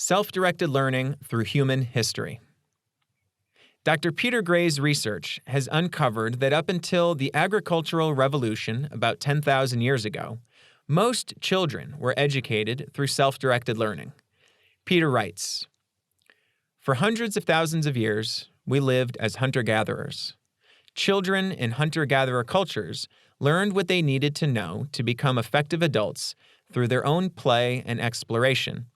Self-directed learning through human history. Dr. Peter Gray's research has uncovered that up until the agricultural revolution about 10,000 years ago, most children were educated through self-directed learning. Peter writes, "For hundreds of thousands of years, we lived as hunter-gatherers. Children in hunter-gatherer cultures learned what they needed to know to become effective adults through their own play and exploration.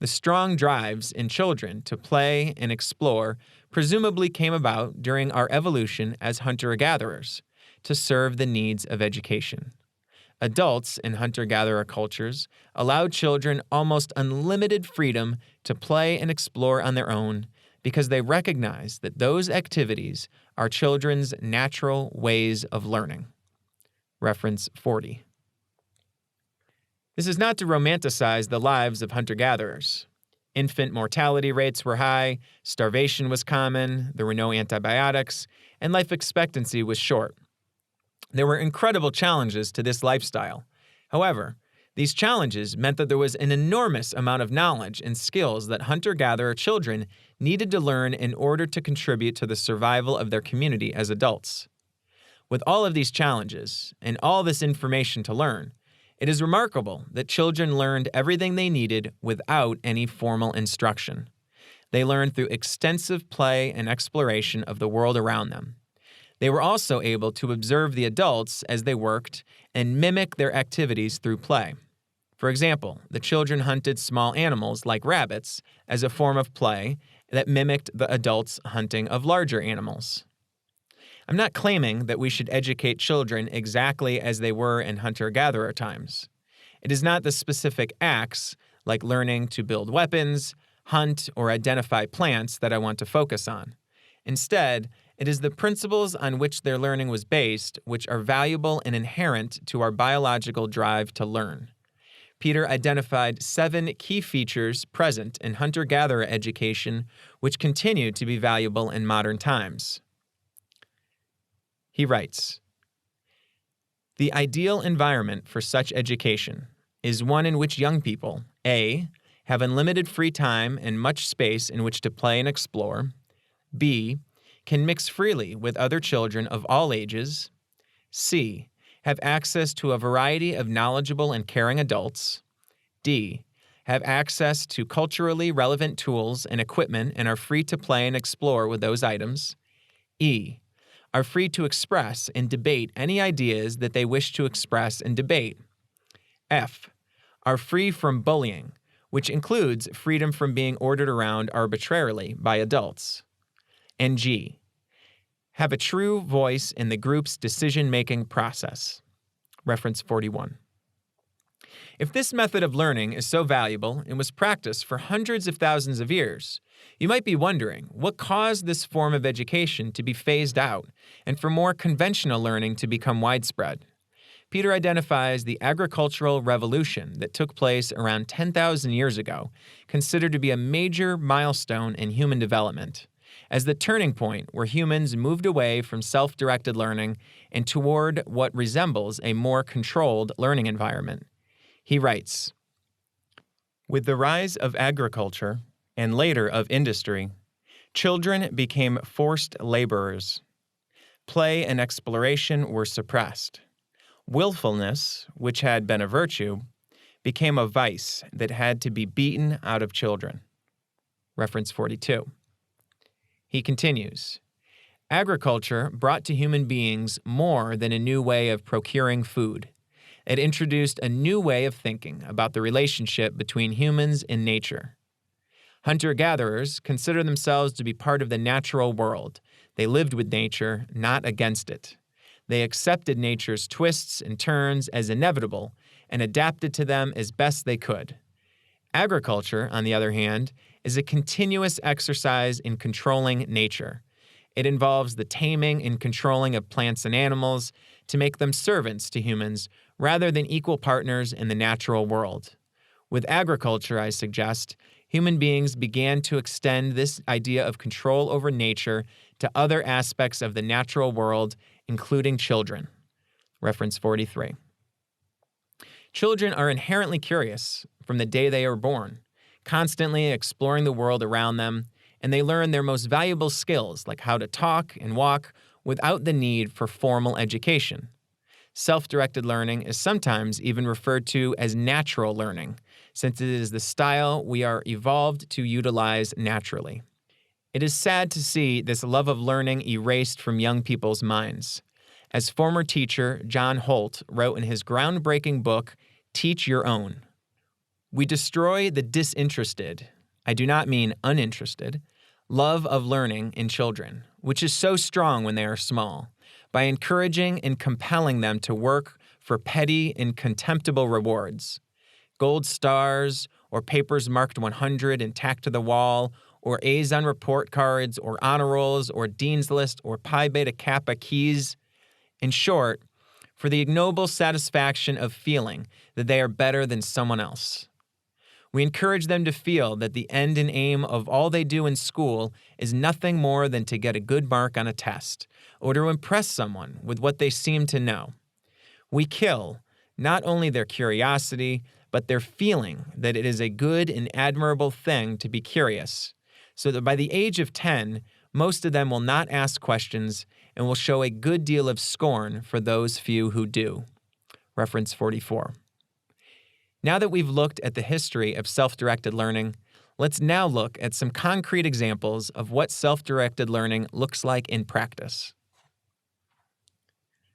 The strong drives in children to play and explore presumably came about during our evolution as hunter-gatherers to serve the needs of education. Adults in hunter-gatherer cultures allowed children almost unlimited freedom to play and explore on their own because they recognize that those activities are children's natural ways of learning." Reference 40. This is not to romanticize the lives of hunter-gatherers. Infant mortality rates were high, starvation was common, there were no antibiotics, and life expectancy was short. There were incredible challenges to this lifestyle. However, these challenges meant that there was an enormous amount of knowledge and skills that hunter-gatherer children needed to learn in order to contribute to the survival of their community as adults. With all of these challenges and all this information to learn, it is remarkable that children learned everything they needed without any formal instruction. They learned through extensive play and exploration of the world around them. They were also able to observe the adults as they worked and mimic their activities through play. For example, the children hunted small animals like rabbits as a form of play that mimicked the adults' hunting of larger animals. I'm not claiming that we should educate children exactly as they were in hunter-gatherer times. It is not the specific acts, like learning to build weapons, hunt, or identify plants that I want to focus on. Instead, it is the principles on which their learning was based which are valuable and inherent to our biological drive to learn. Peter identified 7 key features present in hunter-gatherer education which continue to be valuable in modern times. He writes, "The ideal environment for such education is one in which young people, A, have unlimited free time and much space in which to play and explore, B, can mix freely with other children of all ages, C, have access to a variety of knowledgeable and caring adults, D, have access to culturally relevant tools and equipment and are free to play and explore with those items, E, are free to express and debate any ideas that they wish to express and debate, F, are free from bullying, which includes freedom from being ordered around arbitrarily by adults, and G, have a true voice in the group's decision-making process." Reference 41. If this method of learning is so valuable and was practiced for hundreds of thousands of years, you might be wondering what caused this form of education to be phased out and for more conventional learning to become widespread. Peter identifies the agricultural revolution that took place around 10,000 years ago, considered to be a major milestone in human development, as the turning point where humans moved away from self-directed learning and toward what resembles a more controlled learning environment. He writes, "With the rise of agriculture, and later of industry, children became forced laborers. Play and exploration were suppressed. Willfulness, which had been a virtue, became a vice that had to be beaten out of children." Reference 42. He continues, "Agriculture brought to human beings more than a new way of procuring food. It introduced a new way of thinking about the relationship between humans and nature. Hunter-gatherers consider themselves to be part of the natural world. They lived with nature, not against it. They accepted nature's twists and turns as inevitable and adapted to them as best they could. Agriculture, on the other hand, is a continuous exercise in controlling nature. It involves the taming and controlling of plants and animals to make them servants to humans rather than equal partners in the natural world. With agriculture, I suggest, human beings began to extend this idea of control over nature to other aspects of the natural world, including children." Reference 43. Children are inherently curious from the day they are born. constantly exploring the world around them, and they learn their most valuable skills like how to talk and walk without the need for formal education. Self-directed learning is sometimes even referred to as natural learning, since it is the style we are evolved to utilize naturally. It is sad to see this love of learning erased from young people's minds. As former teacher John Holt wrote in his groundbreaking book, Teach Your Own, "We destroy the disinterested, I do not mean uninterested, love of learning in children, which is so strong when they are small, by encouraging and compelling them to work for petty and contemptible rewards. Gold stars, or papers marked 100 and tacked to the wall, or A's on report cards, or honor rolls, or Dean's List, or Pi Beta Kappa keys. In short, for the ignoble satisfaction of feeling that they are better than someone else. We encourage them to feel that the end and aim of all they do in school is nothing more than to get a good mark on a test, or to impress someone with what they seem to know. We kill not only their curiosity, but their feeling that it is a good and admirable thing to be curious, so that by the age of 10, most of them will not ask questions and will show a good deal of scorn for those few who do." Reference 44. Now that we've looked at the history of self-directed learning, let's now look at some concrete examples of what self-directed learning looks like in practice.